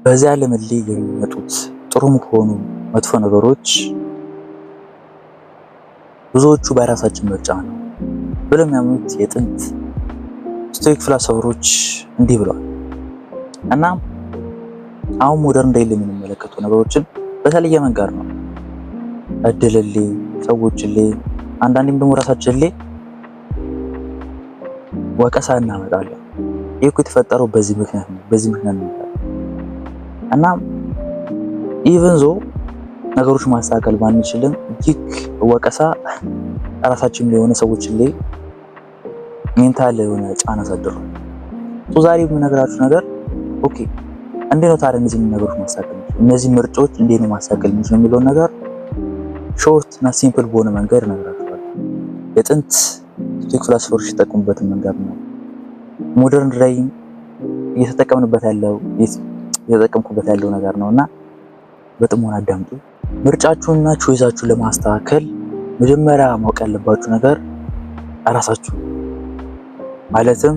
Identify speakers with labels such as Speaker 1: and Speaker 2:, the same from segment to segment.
Speaker 1: በዚያ ዓለም ላይ የሚመጡት ጥሩም ከሆኑ መጥፎ ነገሮች ብዙዎቹ በራሳችን ምርጫ ነው ብለው የሚያምኑት የጥንት ስቶይክ ፍልስፍሮች እንዲህ ብለዋል። እና አሁን ሞደርን ዴይ የምንመለከቱ ነገሮችን በተለየ መንገድ ነው እድልሌ ሰዎችሌ አንዳንዴም ደግሞ ራሳችን ላይ ወቀሳ እናመጣለን። ይህ እኮ የተፈጠረው በዚህ ምክንያት ነው እና ኢቭን ዞ ነገሮች ማስተካከል ባንችልም ይህ ወቀሳ ራሳችን ላይ የሆነ ሰዎችን ላይ ሜንታል የሆነ ጫና አሳድሯል። ዛሬ የምነግራችሁ ነገር ኦኬ እንዴት ነው ታዲያ እነዚህ ነገሮች ማስተካከል እነዚህ ምርጫዎች እንዴት ነው ማስተካከል የሚለውን ነገር ሾርት እና ሲምፕል በሆነ መንገድ እነግራችኋለሁ። የጥንት ስቶይክ ፍልስፍሮች የተጠቀሙበትን መንገድ ነው ሞደርን ዴይ እየተጠቀምኩበት ያለው ነገር ነውና በጥሞና አዳምጡ። ምርጫችሁንና ቾይሳችሁን ለማስተካከል መጀመሪያ ማወቅ ያለባችሁ ነገር ራሳችሁ ማለትም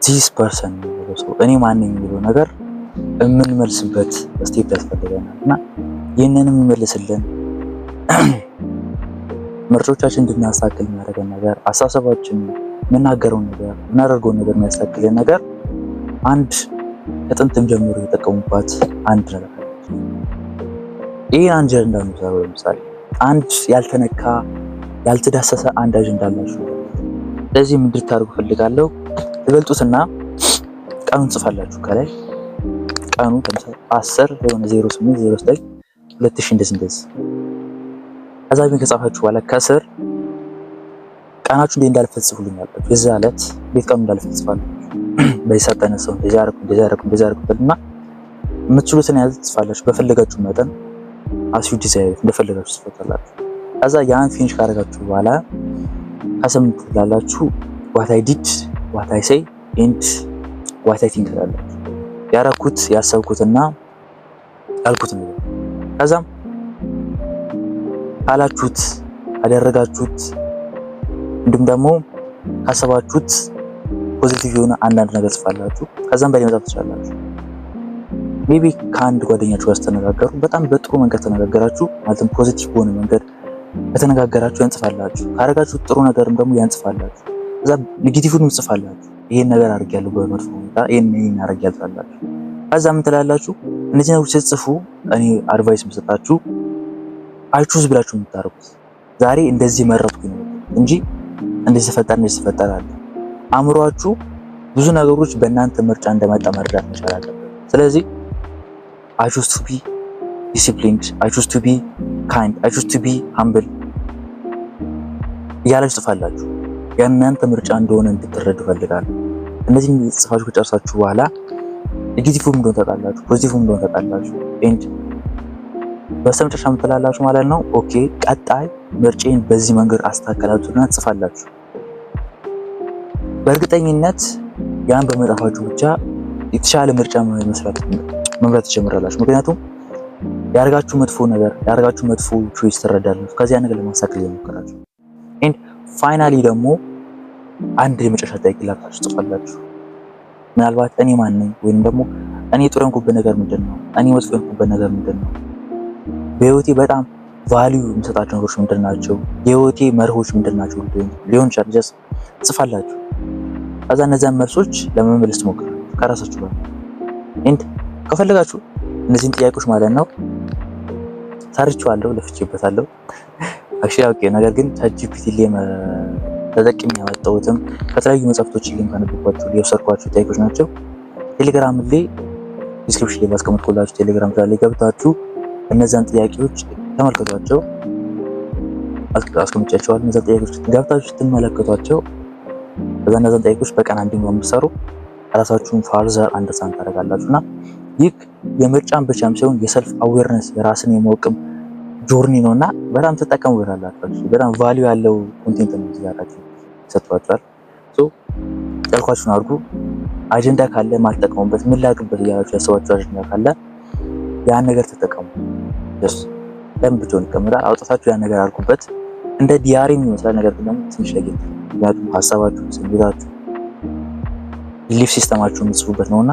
Speaker 1: ዚስ ፐርሰን የሚለው ሰው እኔ ማን ነኝ የሚለው ነገር የምንመልስበት ስቴፕ ያስፈልገናል እና ይህንን የሚመልስልን ምርጫዎቻችን እንድናስተካክል የሚያደርገን ነገር አስተሳሰባችን የምናገረውን ነገር የምናደርገውን ነገር የሚያስተካክልን ነገር አንድ ከጥንትም ጀምሮ የተጠቀሙባት አንድ ነገር ይህ አጀንዳ ነው። ለምሳሌ አንድ ያልተነካ ያልተዳሰሰ አንድ አጀንዳ አላችሁ። ስለዚህ ምን እንድታደርጉ ፈልጋለሁ ትገልጡትና ቀኑን ጽፋላችሁ። ከላይ ቀኑ ለምሳሌ 10 የሆነ 08 09 2000 ከዛ ቢን ከጻፋችሁ በኋላ ከስር ቀናችሁ እንዴት እንዳልፈጽፉልኝ አላችሁ። የዛ ዕለት ቤት ቀኑ እንዳልፈጽፋለሁ በዚህ ሰዓት ተነሳሁ እንደዚህ አደረኩና የምትችሉትን ያህል ትጽፋላችሁ። በፈለጋችሁ መጠን አስዩ ዲዛይን እንደፈለጋችሁ ትጽፋላችሁ። ከዛ ያን ፊኒሽ ካደረጋችሁ በኋላ ከስምንት ላላችሁ what I did what I say and what I think ትላላችሁ። ያረኩት ያሰብኩትና ያልኩት ነው። ከዛም አላችሁት አደረጋችሁት እንዲሁም ደግሞ ካሰባችሁት ፖዚቲቭ የሆነ አንዳንድ ነገር ጽፋላችሁ። ከዛም በላይ መጻፍ ትችላላችሁ። ሜቢ ከአንድ ጓደኛችሁ ጋር ስትነጋገሩ በጣም በጥሩ መንገድ ተነጋገራችሁ ማለትም ፖዚቲቭ በሆነ መንገድ ከተነጋገራችሁ ያንጽፋላችሁ። ካረጋችሁት ጥሩ ነገርም ደግሞ ያንጽፋላችሁ። ከዛ ኔጌቲቭንም ጽፋላችሁ። ይሄን ነገር አድርጌያለሁ በመጥፎ ሁኔታ ይሄን አድርጌያለሁ ትላላችሁ። ከዛ ምን ትላላችሁ? እነዚህ ነገሮች ስትጽፉ እኔ አድቫይስ መስጠታችሁ አይቹዝ ብላችሁ የምታረጉት ዛሬ እንደዚህ መረጥኩኝ ነው እንጂ እንደዚህ ተፈጠረ አለ። አእምሯችሁ ብዙ ነገሮች በእናንተ ምርጫ እንደመጣ መረዳት መቻል አለበት። ስለዚህ I choose to be disciplined, I choose to be kind, I choose to be humble እያላችሁ ጽፋላችሁ። የእናንተ ምርጫ እንደሆነ እንድትረዱ ፈልጋለሁ። እነዚህን ጽፋችሁ ከጨረሳችሁ በኋላ ኔጌቲቭም እንደሆነ ታውቃላችሁ፣ ፖዚቲቭም እንደሆነ ታውቃላችሁ። ኤንድ በስተመጨረሻ የምትላላችሁ ማለት ነው ኦኬ ቀጣይ ምርጫዬን በዚህ መንገድ አስተካክላችሁና ጽፋላችሁ። በእርግጠኝነት ያን በመጻፋችሁ ብቻ የተሻለ ምርጫ መምረጥ ትጀምራላችሁ። ምክንያቱም ያደርጋችሁ መጥፎ ቾይስ ትረዳላችሁ። ከዚያ ነገር ለማሳካት እየሞከራችሁ ኤንድ ፋይናሊ ደግሞ አንድ የመጨረሻ ጥያቄ ላታችሁ ጽፋላችሁ። ምናልባት እኔ ማን ነኝ ወይም ደግሞ እኔ ጥሩ የሆንኩበት ነገር ምንድነው? እኔ መጥፎ የሆንኩበት ነገር ምንድነው? በህይወቴ በጣም ቫልዩ የምሰጣቸው ነገሮች ምንድናቸው? የህይወቴ መርሆች ምንድናቸው? ሊሆን ይችላል ጀስት ጽፋላችሁ። ከዛ እነዚያን መልሶች ለመመለስ ትሞክራላችሁ ከራሳችሁ ጋር ኤንድ ከፈለጋችሁ እነዚህን ጥያቄዎች ማለት ነው ሰርቻለሁ፣ ለፍቼበታለሁ አክቹዋሊ ኦኬ። ነገር ግን ChatGPT ላይ ተጠቅሜ ያመጣሁትም ከተለያዩ መጽሐፍቶች ላይ ካነበብኳቸው የወሰድኳቸው ጥያቄዎች ናቸው። ቴሌግራም ላይ ዲስክሪፕሽን ላይ ባስቀመጥኩላችሁ ቴሌግራም ላይ ገብታችሁ እነዛን ጥያቄዎች ተመልከቷቸው። አስቀምጫቸዋለሁ። እነዛን ጥያቄዎች ገብታችሁ ስትመለከቷቸው እነዛን ጥያቄዎች በቀን አንድ ነው የምትሰሩ ራሳችሁን ፋርዘር አንደርስታንድ ታደርጋላችሁና ይህ የምርጫን ብቻም ሳይሆን የሰልፍ አዌርነስ የራስን የማወቅም ጆርኒ ነውና በጣም ተጠቀሙበታላችሁ። በጣም ቫልዩ ያለው ኮንቴንት ነው እያላችሁ ሰጥቷችኋል። ሶ ያልኳችሁን አድርጉ። አጀንዳ ካለ ማልተጠቀሙበት ምን ላድርግበት እያላችሁ ያሰባችሁ አጀንዳ ካለ ያን ነገር ተጠቀሙ። ደስ ለምን ብቻውን ይቀመጣል? አውጣታችሁ ያን ነገር አድርጉበት። እንደ ዲያሪ የሚመስል ነገር ግን ትንሽ ለየት ምክንያቱም ሀሳባችሁ፣ ስሜታችሁ፣ ቢሊፍ ሲስተማችሁ የምትጽፉበት ነውና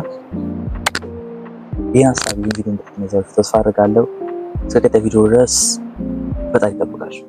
Speaker 1: ይህን ሀሳብ ቪዲዮ እንድትነዛችሁ ተስፋ አድርጋለሁ። እስከ ቀጣይ ቪዲዮ ድረስ በጣም ይጠብቃችሁ።